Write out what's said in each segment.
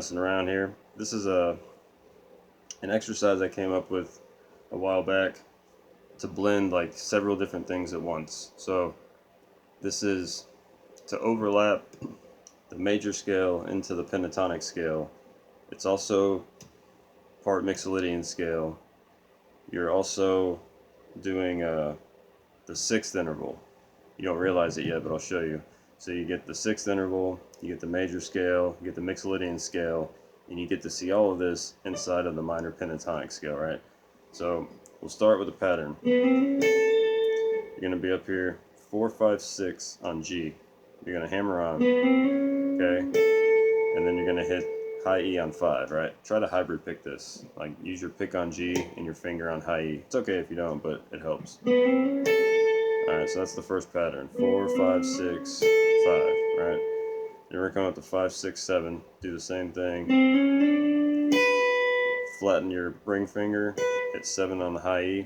messing around here. This is an exercise I came up with a while back to blend like several different things at once. So this is to overlap the major scale into the pentatonic scale. It's also part Mixolydian scale. You're also doing the sixth interval. You don't realize it yet, but I'll show you. So you get the sixth interval, you get the major scale, you get the Mixolydian scale, and you get to see all of this inside of the minor pentatonic scale, right? So we'll start with a pattern. You're going to be up here 4, 5, 6 on G. You're going to hammer on, okay? And then you're going to hit high E on 5, right? Try to hybrid pick this. Like use your pick on G and your finger on high E. It's okay if you don't, but it helps. Alright, so that's the first pattern. 4, 5, 6, 5, right? Then we're going to come up to 5, 6, 7. Do the same thing. Flatten your ring finger. Hit 7 on the high E.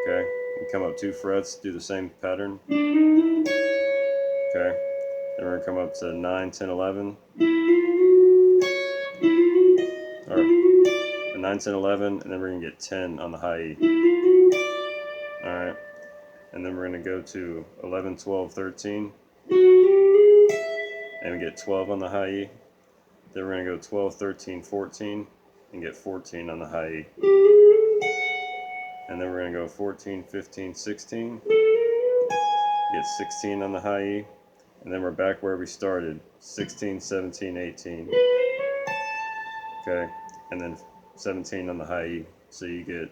Okay. And come up 2 frets. Do the same pattern. Okay. Then we're going to come up to 9, 10, 11. Or 9, 10, 11. And then we're going to get 10 on the high E. Alright. And then we're going to go to 11, 12, 13. And we get 12 on the high E. Then we're going to go 12, 13, 14. And get 14 on the high E. And then we're going to go 14, 15, 16. Get 16 on the high E. And then we're back where we started. 16, 17, 18. Okay. And then 17 on the high E. So you get...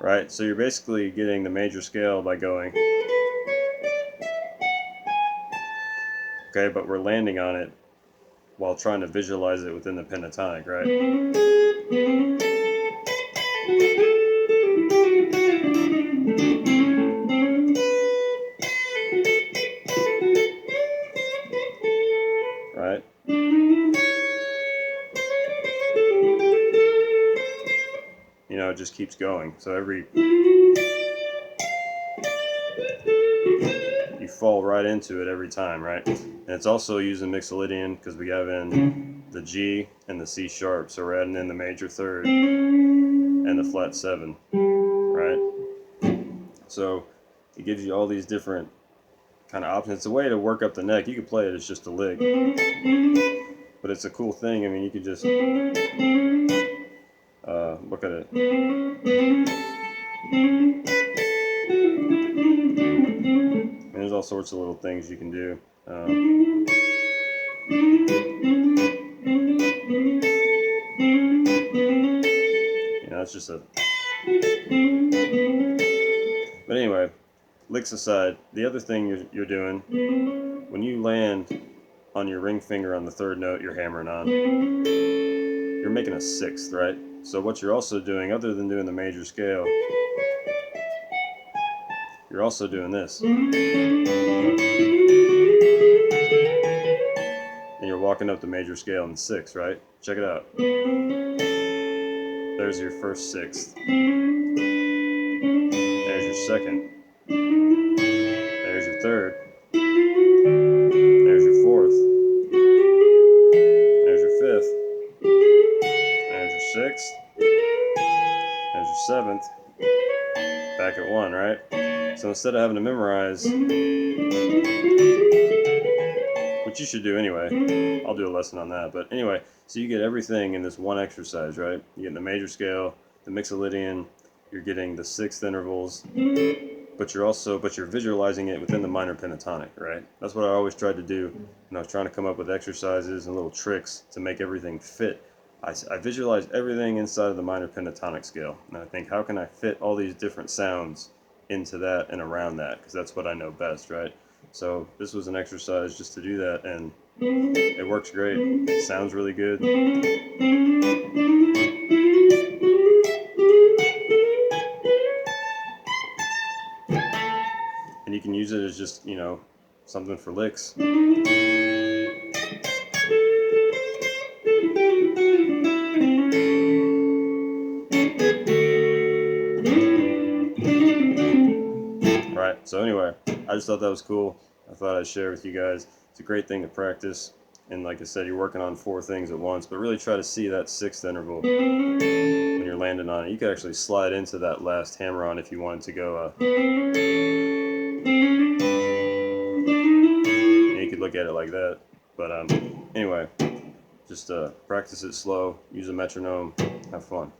Right, so you're basically getting the major scale by going, okay, but we're landing on it while trying to visualize it within the pentatonic, right? Right? You know, it just keeps going. So you fall right into it every time, right? And it's also using Mixolydian because we have in the G and the C sharp. So we're adding in the major third and the flat 7, right? So it gives you all these different kind of options. It's a way to work up the neck. You could play it as just a lick, but it's a cool thing. I mean, you could just look at it. And there's all sorts of little things you can do. You know, it's just a... But anyway, licks aside, the other thing you're doing, when you land on your ring finger on the third note you're hammering on, you're making a sixth, right? So what you're also doing, other than doing the major scale, you're also doing this. And you're walking up the major scale in 6, right? Check it out. There's your first sixth. There's your second. There's your third. There's your fourth. There's your fifth. There's your sixth. There's your seventh. Back at 1, right? So instead of having to memorize, which you should do anyway, I'll do a lesson on that, but anyway, so you get everything in this one exercise, right? You get the major scale, the Mixolydian, you're getting the sixth intervals, but you're visualizing it within the minor pentatonic, right? That's what I always tried to do when I was trying to come up with exercises and little tricks to make everything fit. I visualized everything inside of the minor pentatonic scale, and I think, how can I fit all these different sounds into that and around that, because that's what I know best, right? So this was an exercise just to do that, and it works great. It sounds really good. And you can use it as just, you know, something for licks. So anyway, I just thought that was cool. I thought I'd share with you guys. It's a great thing to practice. And like I said, you're working on 4 things at once, but really try to see that 6th interval when you're landing on it. You could actually slide into that last hammer on if you wanted to go. You could look at it like that. But anyway, just practice it slow, use a metronome, have fun.